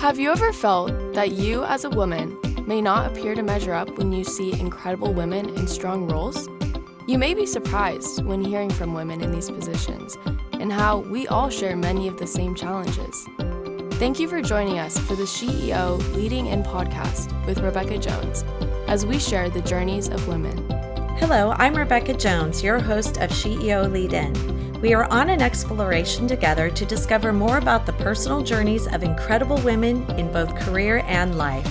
Have you ever felt that you as a woman may not appear to measure up when you see incredible women in strong roles? You may be surprised when hearing from women in these positions and how we all share many of the same challenges. Thank you for joining us for the SheEO Lead-In podcast with Rebecca Jones as we share the journeys of women. Hello, I'm Rebecca Jones, your host of SheEO Lead-In. We are on an exploration together to discover more about the personal journeys of incredible women in both career and life.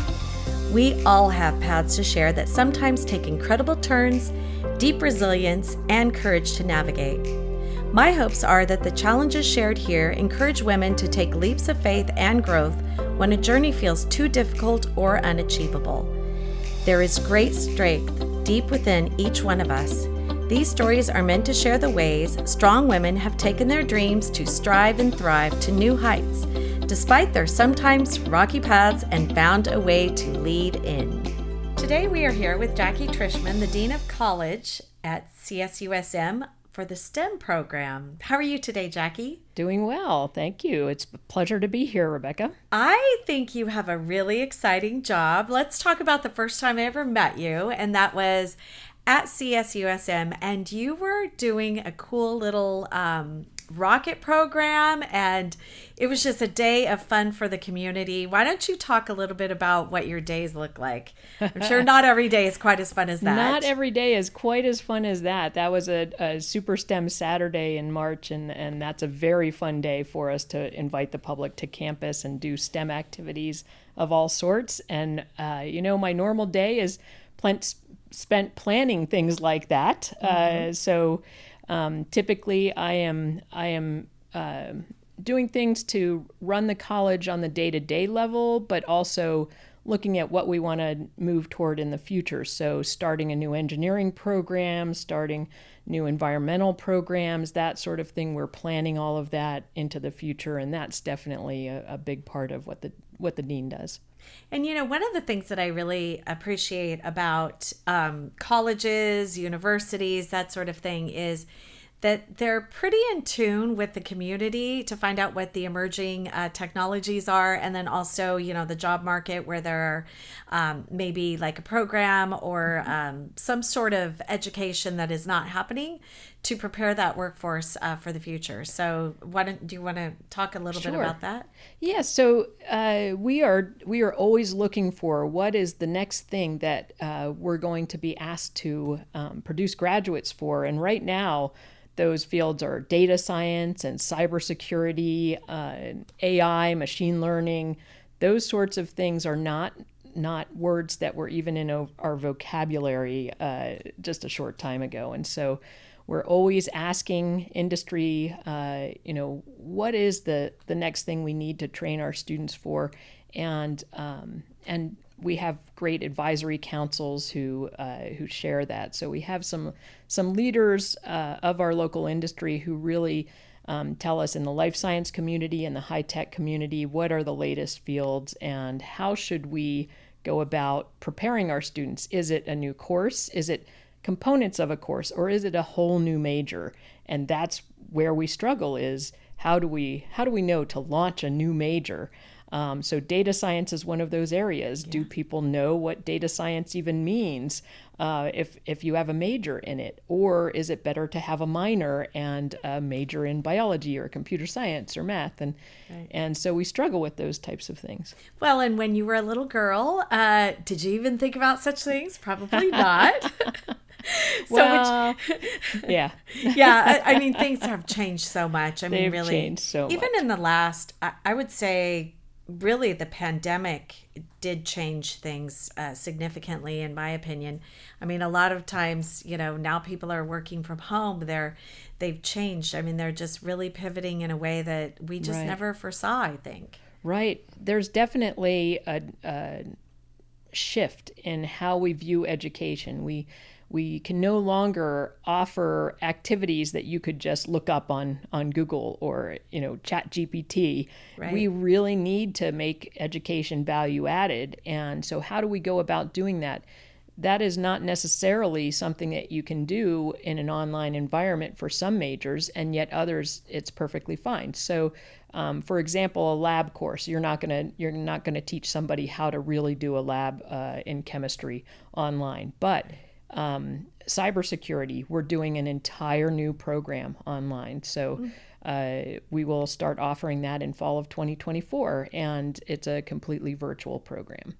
We all have paths to share that sometimes take incredible turns, deep resilience, and courage to navigate. My hopes are that the challenges shared here encourage women to take leaps of faith and growth when a journey feels too difficult or unachievable. There is great strength deep within each one of us. These stories are meant to share the ways strong women have taken their dreams to strive and thrive to new heights, despite their sometimes rocky paths, and found a way to lead in. Today we are here with Jackie Trishman, the Dean of College at CSUSM for the STEM program. How are you today, Jackie? Doing well, thank you. It's a pleasure to be here, Rebecca. I think you have a really exciting job. Let's talk about the first time I ever met you, and that was at CSUSM, and you were doing a cool little rocket program, and it was just a day of fun for the community. Why don't you talk a little bit about what your days look like? I'm sure not every day is quite as fun as that. Not every day is quite as fun as that. That was a Super STEM Saturday in March, and that's a very fun day for us to invite the public to campus and do STEM activities of all sorts. And, my normal day is spent planning things like that. So typically I am doing things to run the college on the day-to-day level, but also looking at what we want to move toward in the future. So starting a new engineering program, starting new environmental programs, that sort of thing. We're planning all of that into the future, and that's definitely a big part of what the dean does. And, one of the things that I really appreciate about colleges, universities, that sort of thing is that they're pretty in tune with the community to find out what the emerging technologies are. And then also, the job market where there are maybe like a program or some sort of education that is not happening to prepare that workforce for the future. So do you want to talk a little bit about that? Yeah, so we are always looking for what is the next thing that we're going to be asked to produce graduates for. And right now, those fields are data science and cybersecurity, AI, machine learning. Those sorts of things are not words that were even in our vocabulary just a short time ago. And so we're always asking industry, what is the next thing we need to train our students for, and we have great advisory councils who share that. So we have some leaders of our local industry who really tell us in the life science community and the high tech community what are the latest fields and how should we go about preparing our students. Is it a new course? Is it components of a course, or is it a whole new major? And that's where we struggle, is how do we know to launch a new major? So data science is one of those areas. Yeah. Do people know what data science even means if you have a major in it? Or is it better to have a minor and a major in biology or computer science or math? And so we struggle with those types of things. Well, and when you were a little girl, did you even think about such things? Probably not. Yeah. Yeah, I mean, things have changed so much. They've changed so much. Even in the last, I would say, really the pandemic did change things significantly, in my opinion. I mean, a lot of times, now people are working from home. They've changed. I mean, they're just really pivoting in a way that we just never foresaw, I think. Right. There's definitely a shift in how we view education. We can no longer offer activities that you could just look up on Google or, Chat GPT. Right. We really need to make education value added. And so how do we go about doing that? that is not necessarily something that you can do in an online environment for some majors, and yet others it's perfectly fine. So, for example, a lab course, you're not gonna teach somebody how to really do a lab in chemistry online, but cybersecurity, we're doing an entire new program online. So we will start offering that in fall of 2024, and it's a completely virtual program.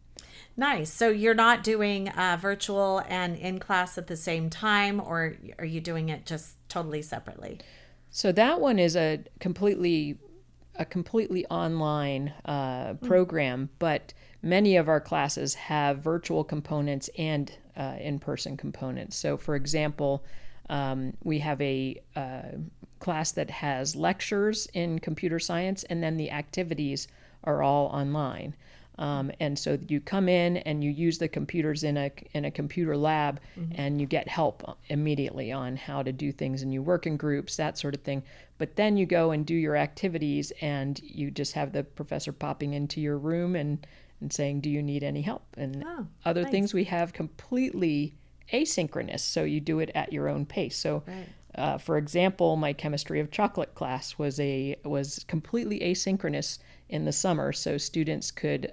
Nice. So you're not doing virtual and in class at the same time, or are you doing it just totally separately? So that one is a completely online program, but many of our classes have virtual components and in-person components. So, for example, we have a class that has lectures in computer science, and then the activities are all online. And so you come in and you use the computers in a computer lab, and you get help immediately on how to do things, and you work in groups, that sort of thing. But then you go and do your activities, and you just have the professor popping into your room and saying, do you need any help? And other things we have completely asynchronous, so you do it at your own pace. So for example, my chemistry of chocolate class was completely asynchronous in the summer, so students could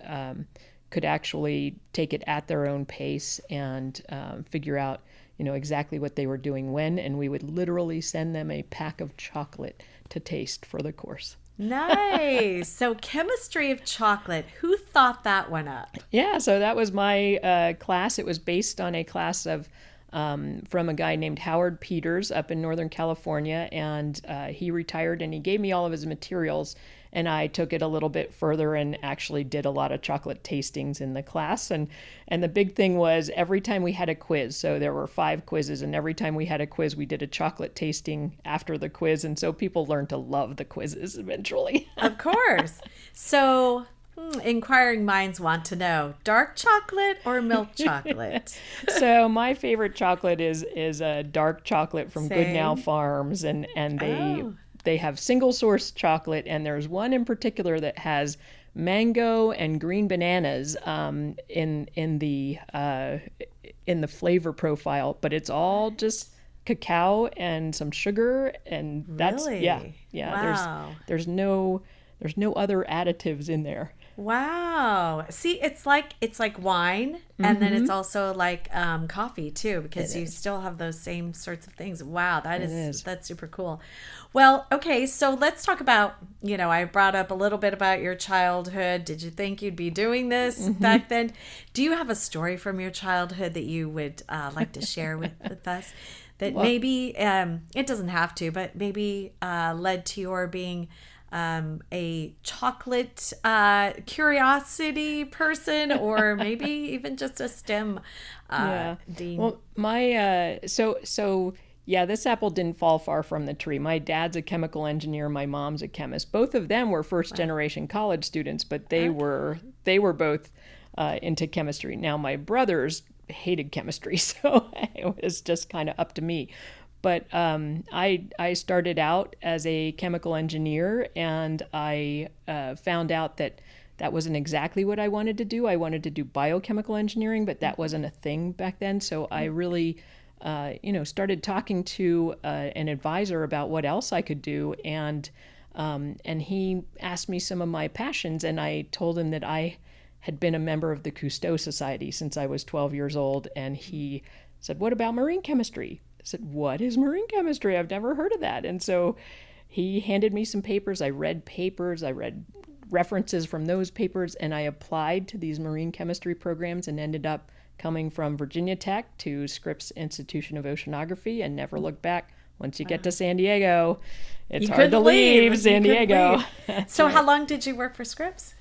actually take it at their own pace and figure out exactly what they were doing when, and we would literally send them a pack of chocolate to taste for the course. Nice. So chemistry of chocolate, who thought that one up? Yeah, so that was my class. It was based on a class of from a guy named Howard Peters up in Northern California, and he retired, and he gave me all of his materials, and I took it a little bit further and actually did a lot of chocolate tastings in the class. And the big thing was every time we had a quiz, so there were 5 quizzes, and every time we had a quiz, we did a chocolate tasting after the quiz, and so people learned to love the quizzes eventually. Of course. So inquiring minds want to know, dark chocolate or milk chocolate? So my favorite chocolate is a dark chocolate from Same. Goodnow Farms, and they have single source chocolate, and there's one in particular that has mango and green bananas in the flavor profile, but it's all just cacao and some sugar, and that's Really? yeah. Wow. There's no other additives in there. Wow. See, it's like wine, and then it's also like coffee too, because you still have those same sorts of things. Wow, that's super cool. Well, okay, so let's talk about, I brought up a little bit about your childhood. Did you think you'd be doing this back then? Do you have a story from your childhood that you would like to share with us? That maybe, it doesn't have to, but maybe led to your being a chocolate curiosity person, or maybe even just a STEM dean. Well, my this apple didn't fall far from the tree. My dad's a chemical engineer, my mom's a chemist. Both of them were first generation college students, but they were both into chemistry. Now my brothers hated chemistry, so it was just kind of up to me. But I started out as a chemical engineer, and I found out that wasn't exactly what I wanted to do. I wanted to do biochemical engineering, but that wasn't a thing back then. So I really, started talking to an advisor about what else I could do, and he asked me some of my passions, and I told him that I had been a member of the Cousteau Society since I was 12 years old, and he said, "What about marine chemistry?" I said, "What is marine chemistry? I've never heard of that." And so he handed me some papers. I read papers. I read references from those papers, and I applied to these marine chemistry programs and ended up coming from Virginia Tech to Scripps Institution of Oceanography and never looked back. Once you get to San Diego, it's hard to leave San Diego. So how long did you work for Scripps?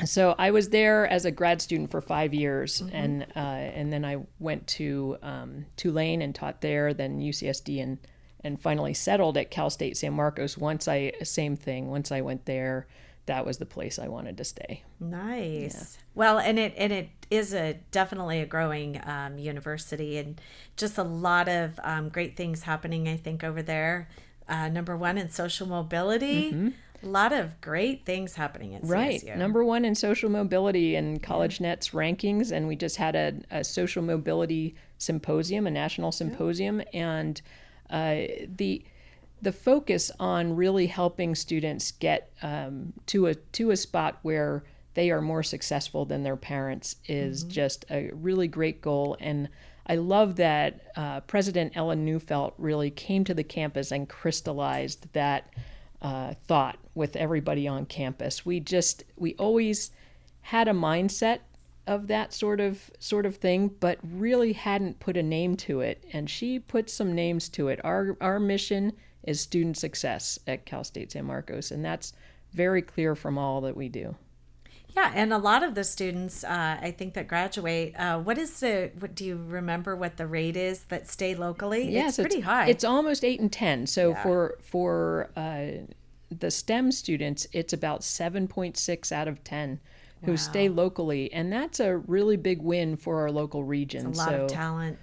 So I was there as a grad student for 5 years, and then I went to Tulane and taught there, then UCSD, and finally settled at Cal State San Marcos. Once I went there, that was the place I wanted to stay. Nice. Yeah. Well, and it is definitely a growing university, and just a lot of great things happening, I think, over there. Number one, in social mobility. A lot of great things happening at Right. CSU. Number one in social mobility in CollegeNet's rankings. And we just had a social mobility symposium, a national symposium. And the focus on really helping students get to a spot where they are more successful than their parents is just a really great goal. And I love that President Ellen Neufeld really came to the campus and crystallized that thought with everybody on campus. We always had a mindset of that sort of thing, but really hadn't put a name to it. And she put some names to it. Our mission is student success at Cal State San Marcos, and that's very clear from all that we do. Yeah, and a lot of the students, I think, that graduate, what do you remember what the rate is that stay locally? Yes, it's pretty high. It's almost 8 and 10. So for the STEM students, it's about 7.6 out of 10 who stay locally, and that's a really big win for our local region. It's a lot of talent.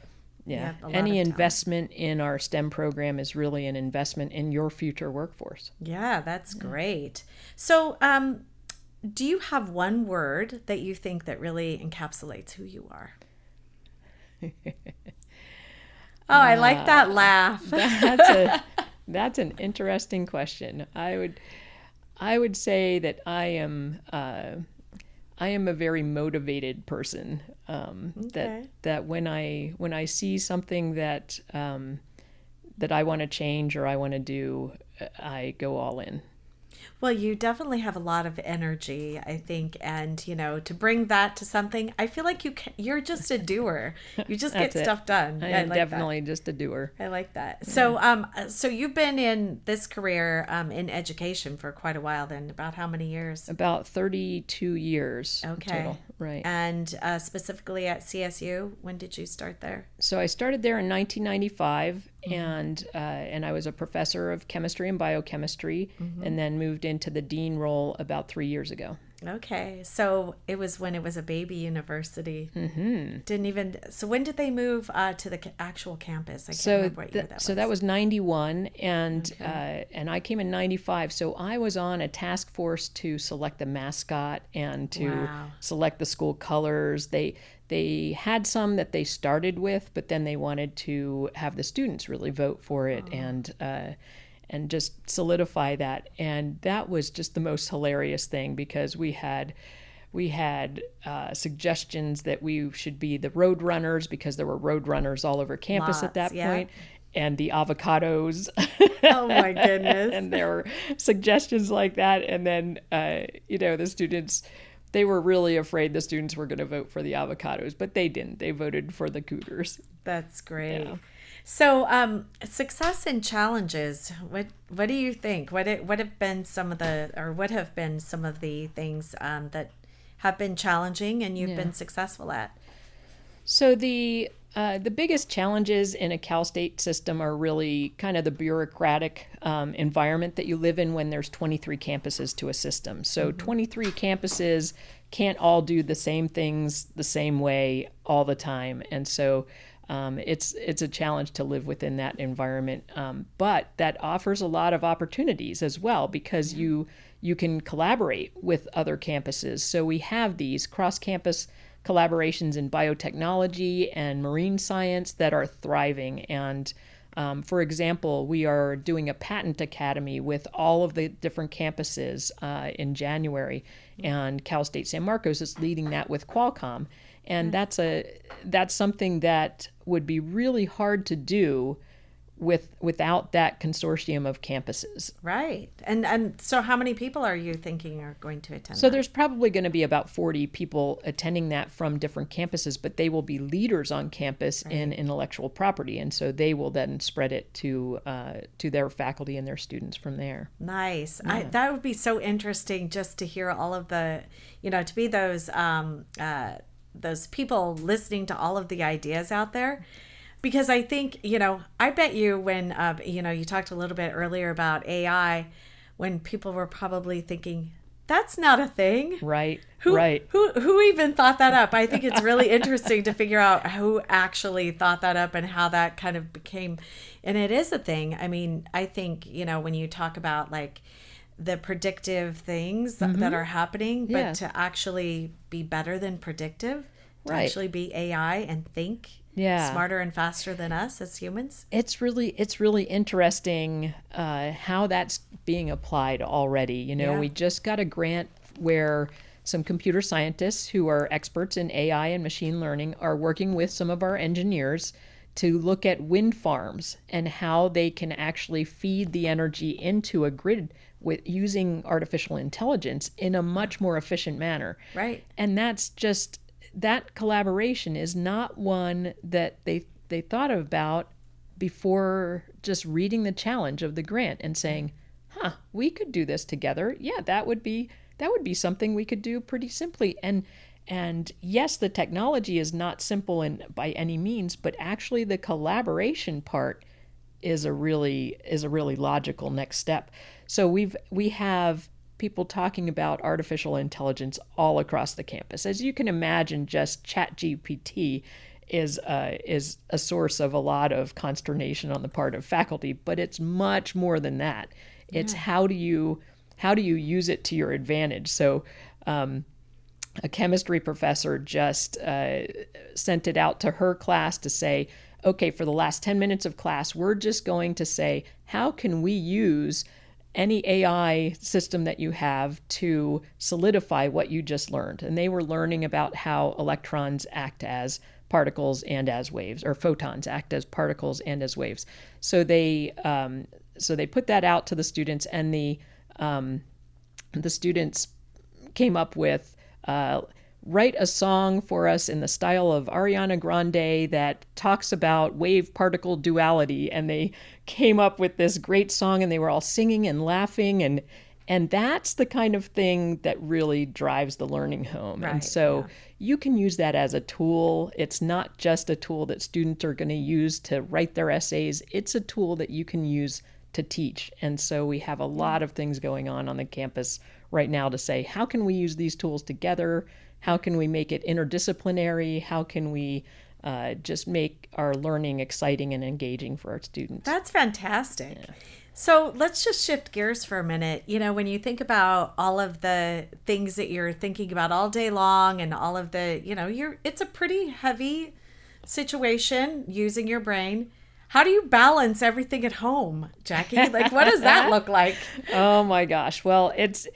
Yeah, any investment in our STEM program is really an investment in your future workforce. Yeah, that's great. So, do you have one word that you think that really encapsulates who you are? I like that laugh. That's an interesting question. I would say that I am a very motivated person. That when I see something that I want to change or I want to do, I go all in. Well, you definitely have a lot of energy, I think, and to bring that to something, I feel like you're just a doer. You just get stuff done. I am definitely just a doer. I like that. So, so you've been in this career in education for quite a while. Then, about how many years? About 32 years total. Right. And specifically at CSU, when did you start there? So I started there in 1995, and I was a professor of chemistry and biochemistry, and then moved into the dean role about 3 years ago. Okay, so it was when it was a baby university. So when did they move to the actual campus? I can't remember what year that was. So that was 91, and I came in 95. So I was on a task force to select the mascot and to select the school colors. They had some that they started with, but then they wanted to have the students really vote for it and just solidify that. And that was just the most hilarious thing, because we had suggestions that we should be the road runners, because there were road runners all over campus at that point, and the avocados. Oh my goodness. And there were suggestions like that. And then, the students, they were really afraid the students were going to vote for the avocados, but they didn't. They voted for the cougars. That's great. Yeah. So, success and challenges. What do you think? What have been some of the things that have been challenging and you've been successful at? So the biggest challenges in a Cal State system are really kind of the bureaucratic environment that you live in when there's 23 campuses to a system. So 23 campuses can't all do the same things the same way all the time, and so it's a challenge to live within that environment. But that offers a lot of opportunities as well, because you can collaborate with other campuses. So we have these cross-campus collaborations in biotechnology and marine science that are thriving. And for example, we are doing a patent academy with all of the different campuses in January, and Cal State San Marcos is leading that with Qualcomm. And that's something that would be really hard to do without that consortium of campuses. Right. And so how many people are you thinking are going to attend? So there's probably going to be about 40 people attending that from different campuses, but they will be leaders on campus in intellectual property, and so they will then spread it to their faculty and their students from there. Nice. Yeah. That would be so interesting, just to hear all of the, to be those people listening to all of the ideas out there. Because I think, I bet you when, you talked a little bit earlier about AI, when people were probably thinking, that's not a thing. Right. Who even thought that up? I think it's really interesting to figure out who actually thought that up and how that kind of became, and it is a thing. I mean, I think, when you talk about like the predictive things that are happening, but Yeah. to actually be better than predictive, to Right. actually be AI and think smarter and faster than us as humans. It's really interesting how that's being applied already. Yeah. We just got a grant where some computer scientists who are experts in AI and machine learning are working with some of our engineers to look at wind farms and how they can actually feed the energy into a grid with using artificial intelligence in a much more efficient manner. Right. And that's just, that collaboration is not one that they thought about before just reading the challenge of the grant and saying, we could do this together. Yeah, that would be something we could do pretty simply. And yes, the technology is not simple by any means, but actually the collaboration part is a really logical next step. So we have people talking about artificial intelligence all across the campus. As you can imagine, just ChatGPT is a source of a lot of consternation on the part of faculty, but it's much more than that. It's how do you use it to your advantage? So a chemistry professor just sent it out to her class to say, okay, for the last 10 minutes of class, we're just going to say, how can we use any AI system that you have to solidify what you just learned? And they were learning about how electrons act as particles and as waves, or photons act as particles and as waves. So they put that out to the students, and the students came up with write a song for us in the style of Ariana Grande that talks about wave-particle duality. And they came up with this great song, and they were all singing and laughing. And that's the kind of thing that really drives the learning home. Right, and so you can use that as a tool. It's not just a tool that students are going to use to write their essays. It's a tool that you can use to teach. And so we have a lot of things going on the campus right now to say, how can we use these tools together? How can we make it interdisciplinary? How can we just make our learning exciting and engaging for our students? That's fantastic. Yeah. So let's just shift gears for a minute. When you think about all of the things that you're thinking about all day long, and all of the, it's a pretty heavy situation using your brain. How do you balance everything at home, Jackie? Like, what does that look like? Oh my gosh. Well, it's,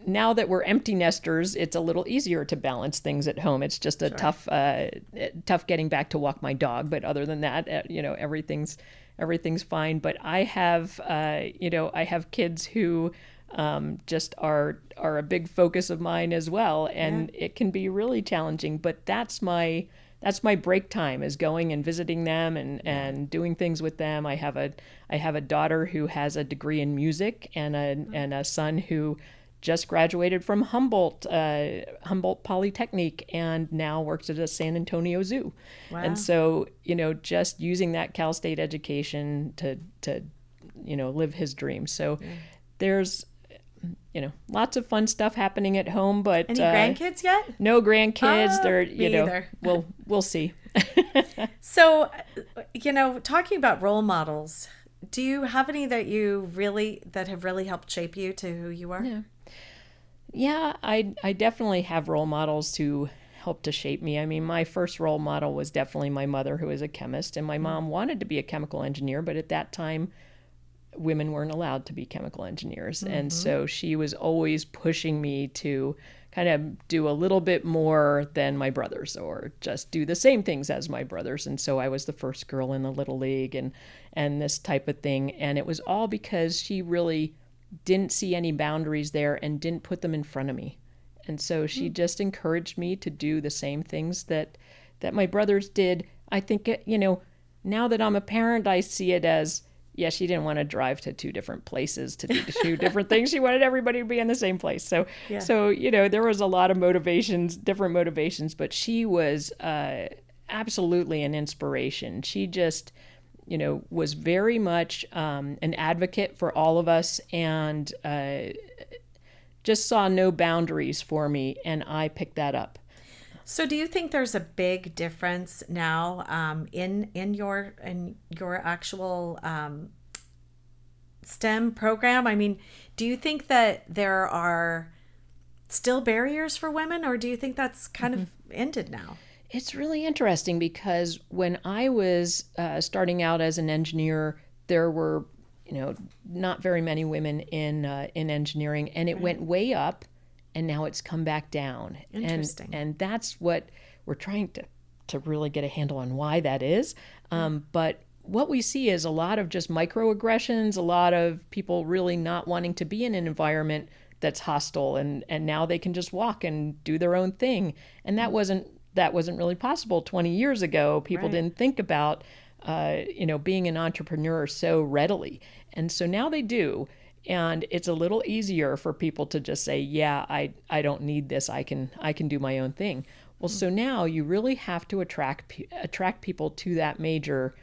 now that we're empty nesters, it's a little easier to balance things at home. It's just a tough getting back to walk my dog. But other than that, everything's fine. But I have kids who just are a big focus of mine as well. And it can be really challenging, but that's my break time, is going and visiting them and doing things with them. I have a daughter who has a degree in music, and a son who just graduated from Humboldt Polytechnic and now works at a San Antonio zoo. Wow. And so, just using that Cal State education to live his dreams. So there's lots of fun stuff happening at home, but any grandkids yet? No grandkids. They're me either. We'll see. So, talking about role models, do you have any that have really helped shape you to who you are? Yeah, I definitely have role models who helped to shape me. I mean, my first role model was definitely my mother, who is a chemist, and my mom wanted to be a chemical engineer, but at that time, women weren't allowed to be chemical engineers. And so she was always pushing me to kind of do a little bit more than my brothers, or just do the same things as my brothers. And so I was the first girl in the Little League and this type of thing. And it was all because she really didn't see any boundaries there and didn't put them in front of me. And so she just encouraged me to do the same things that my brothers did. I think, now that I'm a parent, I see it as, she didn't want to drive to two different places to do two different things. She wanted everybody to be in the same place. So there was a lot of different motivations, but she was absolutely an inspiration. She just, was very much an advocate for all of us, and just saw no boundaries for me, and I picked that up. So do you think there's a big difference now in your actual STEM program? I mean, do you think that there are still barriers for women, or do you think that's kind of ended now? It's really interesting because when I was starting out as an engineer, there were, not very many women in engineering, and it went way up, and now it's come back down. Interesting. And that's what we're trying to really get a handle on why that is. But what we see is a lot of just microaggressions, a lot of people really not wanting to be in an environment that's hostile, and now they can just walk and do their own thing. And that wasn't really possible 20 years ago. People didn't think about being an entrepreneur so readily. And so now they do. And it's a little easier for people to just say, yeah, I don't need this. I can do my own thing. Well, so now you really have to attract people to that major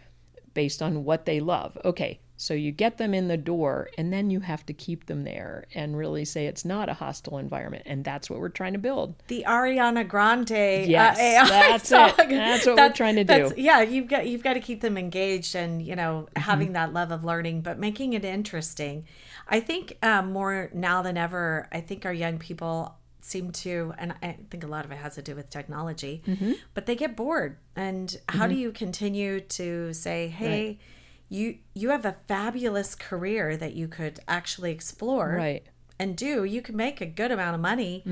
based on what they love. Okay, so you get them in the door, and then you have to keep them there and really say it's not a hostile environment. And that's what we're trying to build. The Ariana Grande yes, AI that's song. it. That's what we're trying to do. Yeah, you've got to keep them engaged and, having that love of learning, but making it interesting. I think more now than ever, I think our young people seem to, and I think a lot of it has to do with technology, but they get bored. And how do you continue to say, hey, you have a fabulous career that you could actually explore and do. You can make a good amount of money,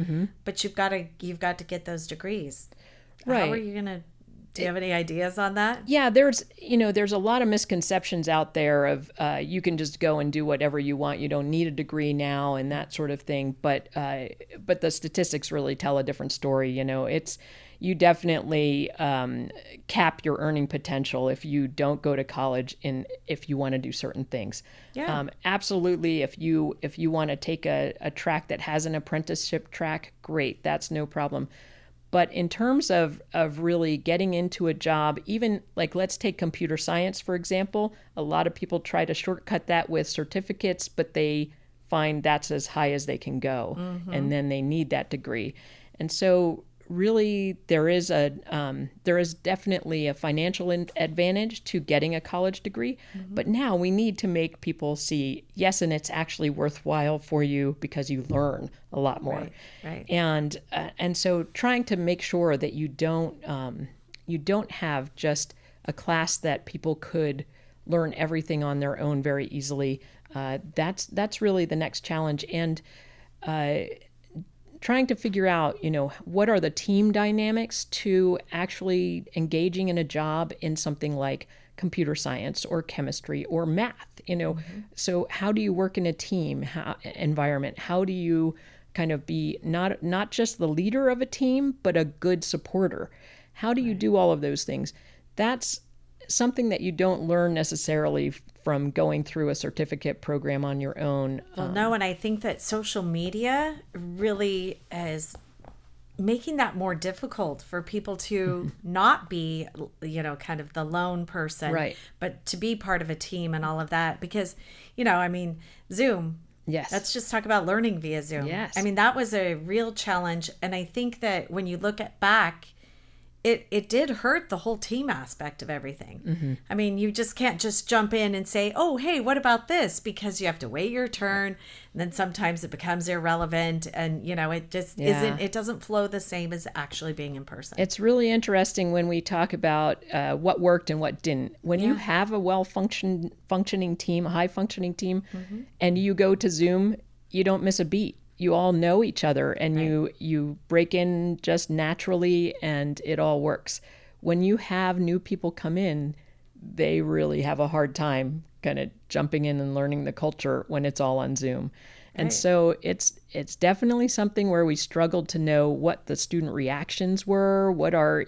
but you've got to get those degrees. How are you going to, do you have any ideas on that? Yeah, there's a lot of misconceptions out there of you can just go and do whatever you want. You don't need a degree now and that sort of thing. But the statistics really tell a different story. You definitely cap your earning potential if you don't go to college if you want to do certain things. Yeah. Absolutely. If you want to take a track that has an apprenticeship track, great. That's no problem. But in terms of really getting into a job, even like let's take computer science, for example, a lot of people try to shortcut that with certificates, but they find that's as high as they can go. And then they need that degree. And so really there is definitely a financial advantage to getting a college degree, but now we need to make people see, yes, and it's actually worthwhile for you because you learn a lot more. Right. And so trying to make sure that you don't have just a class that people could learn everything on their own very easily. That's really the next challenge. And trying to figure out, what are the team dynamics to actually engaging in a job in something like computer science or chemistry or math, So how do you work in a team environment? How do you kind of be not just the leader of a team, but a good supporter? How do you do all of those things? That's something that you don't learn necessarily from going through a certificate program on your own. Well, no, and I think that social media really is making that more difficult for people to not be, kind of the lone person, but to be part of a team and all of that. Because, Zoom. Yes. Let's just talk about learning via Zoom. Yes. I mean, that was a real challenge. And I think that when you look back, it did hurt the whole team aspect of everything. I mean, you just can't just jump in and say, oh, hey, what about this? Because you have to wait your turn. And then sometimes it becomes irrelevant. And, it just it doesn't flow the same as actually being in person. It's really interesting when we talk about what worked and what didn't. When you have a functioning team, a high-functioning team, and you go to Zoom, you don't miss a beat. You all know each other, and you break in just naturally, and it all works. When you have new people come in, they really have a hard time kind of jumping in and learning the culture when it's all on Zoom. And so it's definitely something where we struggled to know what the student reactions were. What are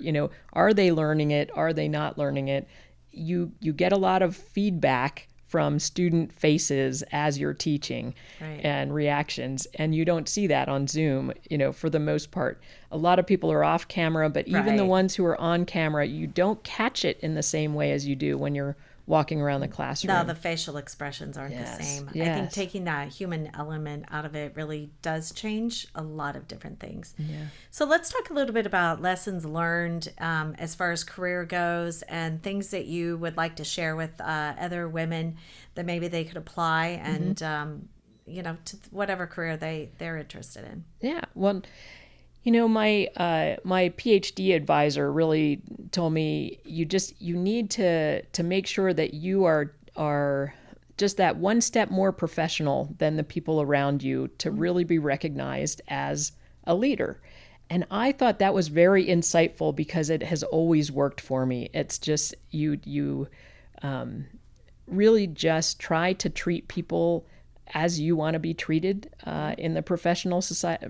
they learning it? Are they not learning it? You get a lot of feedback from student faces as you're teaching and reactions. And you don't see that on Zoom, for the most part. A lot of people are off camera, but even the ones who are on camera, you don't catch it in the same way as you do when you're walking around the classroom. No, the facial expressions aren't the same. I think taking that human element out of it really does change a lot of different things. Yeah. So let's talk a little bit about lessons learned as far as career goes, and things that you would like to share with other women that maybe they could apply and, to whatever career they're interested in. Yeah. Well, my PhD advisor really told me you need to make sure that you are just that one step more professional than the people around you to really be recognized as a leader. And I thought that was very insightful because it has always worked for me. It's just you really just try to treat people as you want to be treated in the professional society,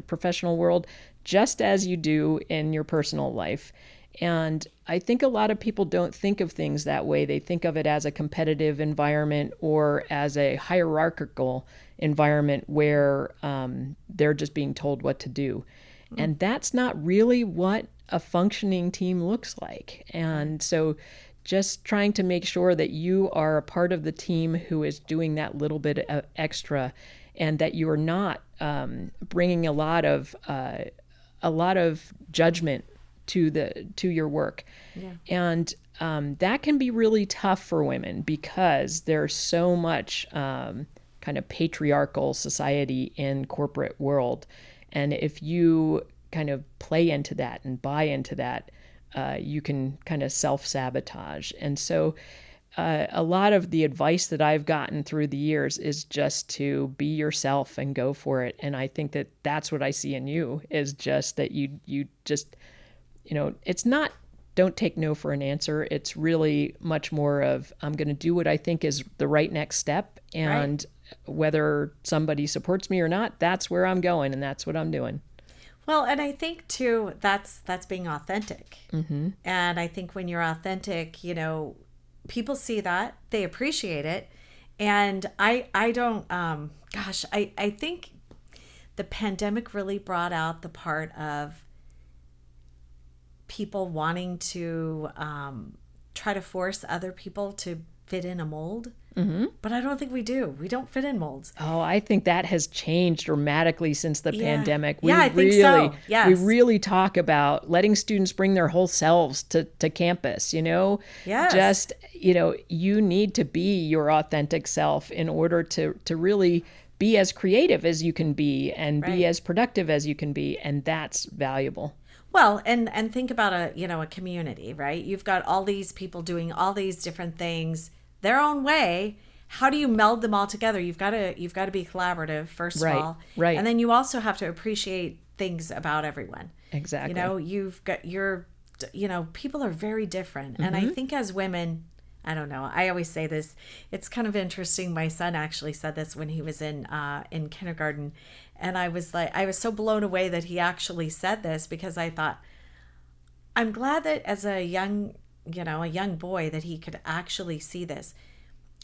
professional world, just as you do in your personal life. And I think a lot of people don't think of things that way. They think of it as a competitive environment or as a hierarchical environment where they're just being told what to do. And that's not really what a functioning team looks like. And so just trying to make sure that you are a part of the team who is doing that little bit of extra, and that you are not bringing a lot of judgment to your work. Yeah. And that can be really tough for women because there's so much kind of patriarchal society in corporate world. And if you kind of play into that and buy into that, you can kind of self-sabotage. And so a lot of the advice that I've gotten through the years is just to be yourself and go for it. And I think that that's what I see in you, is just that you just, it's not don't take no for an answer. It's really much more of, I'm going to do what I think is the right next step. And whether somebody supports me or not, that's where I'm going and that's what I'm doing. Well, and I think too, that's being authentic. Mm-hmm. And I think when you're authentic, people see that, they appreciate it. And I don't, I think the pandemic really brought out the part of people wanting to try to force other people to fit in a mold. Mm-hmm. But I don't think we do. We don't fit in molds. Oh, I think that has changed dramatically since the pandemic. I think so. Yes. We really talk about letting students bring their whole selves to campus, Yes. Just, you need to be your authentic self in order to really be as creative as you can be and be as productive as you can be. And that's valuable. Well, and think about a community, right? You've got all these people doing all these different things their own way. How do you meld them all together? You've got to be collaborative, first of all. Right. And then you also have to appreciate things about everyone. Exactly. You've got people are very different. Mm-hmm. And I think as women, I don't know, I always say this, it's kind of interesting. My son actually said this when he was in kindergarten. And I was so blown away that he actually said this, because I thought, I'm glad that as a young boy that he could actually see this.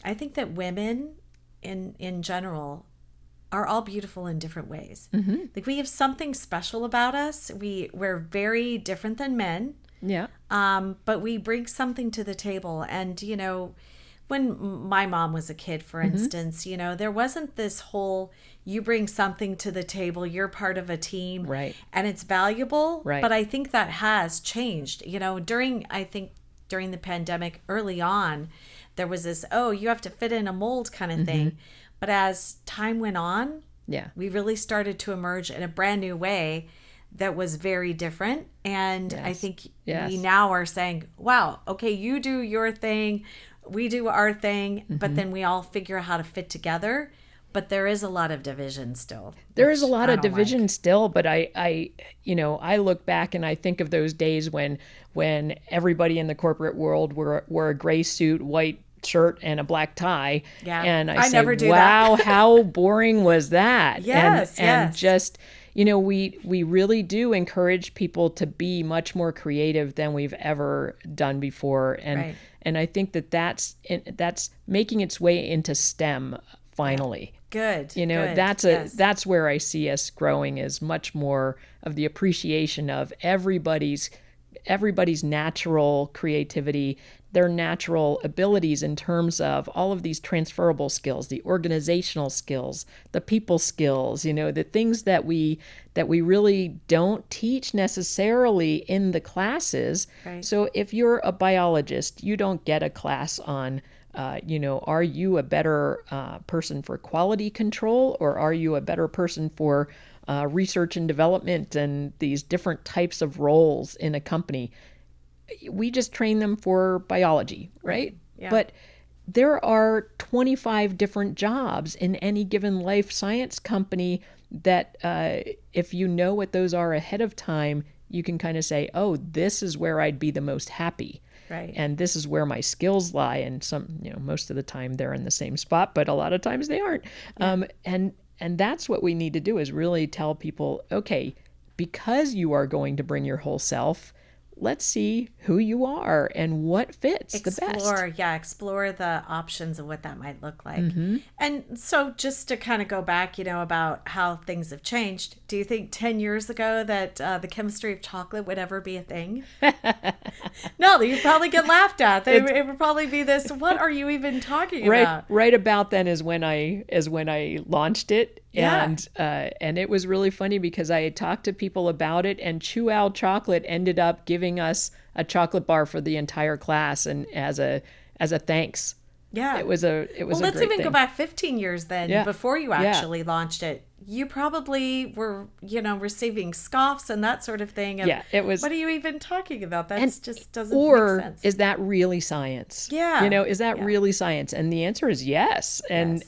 I think that women in general are all beautiful in different ways. Mm-hmm. Like, we have something special about us. We're very different than men. Yeah. But we bring something to the table. And, when my mom was a kid, for instance, there wasn't this whole, you bring something to the table, you're part of a team. Right. And it's valuable. Right. But I think that has changed. During the pandemic, early on, there was this, you have to fit in a mold kind of thing. But as time went on, we really started to emerge in a brand new way that was very different. And I think we now are saying, wow, okay, you do your thing, we do our thing, but then we all figure out how to fit together. But there is a lot of division still. There is a lot of division still, but I look back and I think of those days when everybody in the corporate world wore a gray suit, white shirt, and a black tie. Yeah. And I say, never do wow, that. how boring was that? Yes, and just, we really do encourage people to be much more creative than we've ever done before. And I think that's making its way into STEM finally. Good. That's where I see us growing, is much more of the appreciation of everybody's everybody's natural creativity, their natural abilities in terms of all of these transferable skills, the organizational skills, the people skills, the things that we really don't teach necessarily in the classes. Right. So if you're a biologist, you don't get a class on are you a better person for quality control, or are you a better person for research and development and these different types of roles in a company? We just train them for biology, right? Yeah. But there are 25 different jobs in any given life science company that if you know what those are ahead of time, you can kind of say, oh, this is where I'd be the most happy. Right. And this is where my skills lie. And most of the time they're in the same spot, but a lot of times they aren't. Yeah. And that's what we need to do, is really tell people, okay, because you are going to bring your whole self, let's see who you are and what fits the best. Explore the options of what that might look like. Mm-hmm. And so just to kind of go back, about how things have changed, do you think 10 years ago that the chemistry of chocolate would ever be a thing? No, you'd probably get laughed at. It would probably be this, what are you even talking about? Right about then is when I launched it. Yeah. And it was really funny because I had talked to people about it, and Chew Owl Chocolate ended up giving us a chocolate bar for the entire class, and as a thanks. Yeah. It was a let's great even thing. go back 15 years then. Yeah. Before you actually launched it. You probably were, receiving scoffs and that sort of thing. Yeah, it was. What are you even talking about? That just doesn't or make sense. Is that really science? Yeah. Is that really science? And the answer is yes. And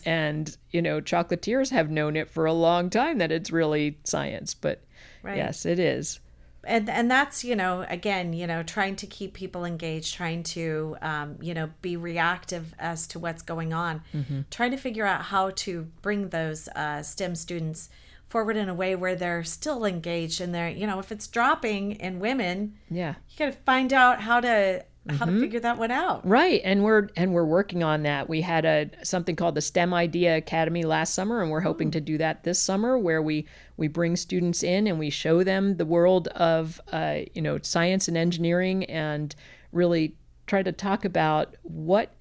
chocolatiers have known it for a long time that it's really science. But yes, it is. And that's, again, trying to keep people engaged, trying to, be reactive as to what's going on, trying to figure out how to bring those STEM students forward in a way where they're still engaged and they're, if it's dropping in women, you got to find out how to figure that one out. Right. And we're working on that. We had something called the STEM Idea Academy last summer, and we're hoping to do that this summer, where we bring students in and we show them the world of science and engineering, and really try to talk about what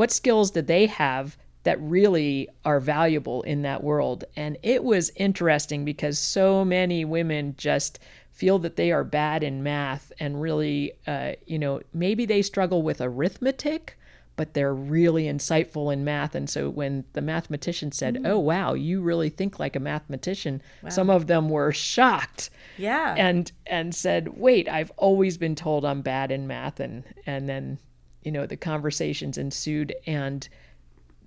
skills do they have that really are valuable in that world. And it was interesting because so many women just feel that they are bad in math, and really, maybe they struggle with arithmetic, but they're really insightful in math. And so when the mathematician said, oh, wow, you really think like a mathematician, some of them were shocked. Yeah. And said, wait, I've always been told I'm bad in math. And then, the conversations ensued, and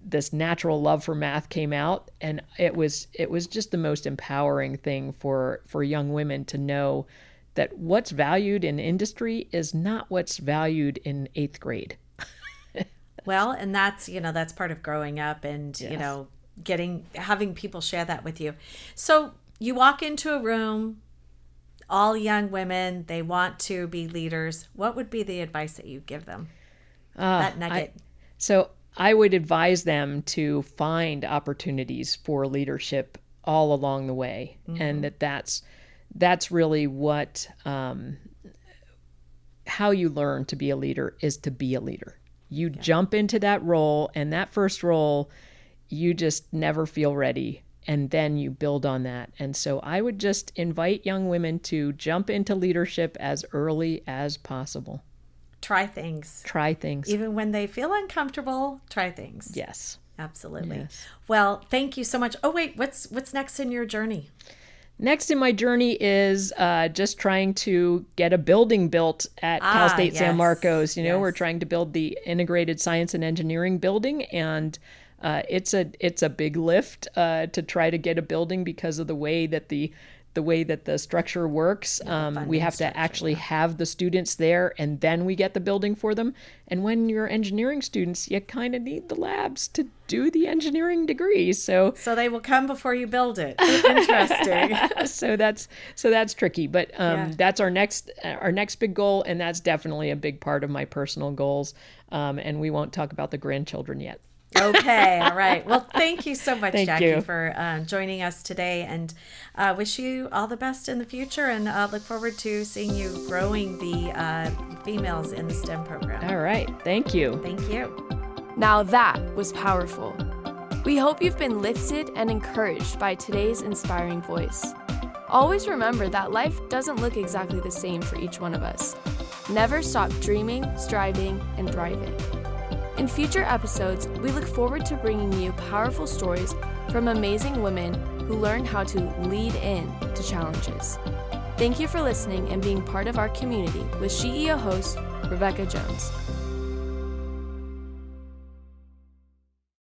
this natural love for math came out, and it was just the most empowering thing for young women to know that what's valued in industry is not what's valued in 8th grade. Well, and that's part of growing up, and having people share that with you. So you walk into a room, all young women, they want to be leaders. What would be the advice that you give them? That nugget. I would advise them to find opportunities for leadership all along the way, and that's really what how you learn to be a leader is to be a leader. You jump into that role, and that first role, you just never feel ready, and then you build on that. And so I would just invite young women to jump into leadership as early as possible. Try things. Even when they feel uncomfortable, try things. Yes. Absolutely. Yes. Well, thank you so much. Oh, wait, what's next in your journey? Next in my journey is just trying to get a building built at Cal State San Marcos. We're trying to build the integrated science and engineering building, and it's a big lift to try to get a building because of the way that the structure works. We have to actually have the students there, and then we get the building for them. And when you're engineering students, you kind of need the labs to do the engineering degree. So they will come before you build it. Interesting. so that's tricky, but that's our next big goal, and that's definitely a big part of my personal goals. And we won't talk about the grandchildren yet. Okay, all right. Well, thank you so much, Thank Jackie, you. for joining us today, and wish you all the best in the future, and look forward to seeing you growing the females in the STEM program. All right. Thank you. Thank you. Now that was powerful. We hope you've been lifted and encouraged by today's inspiring voice. Always remember that life doesn't look exactly the same for each one of us. Never stop dreaming, striving, and thriving. In future episodes, we look forward to bringing you powerful stories from amazing women who learn how to lead in to challenges. Thank you for listening and being part of our community with SheEO host Rebecca Jones.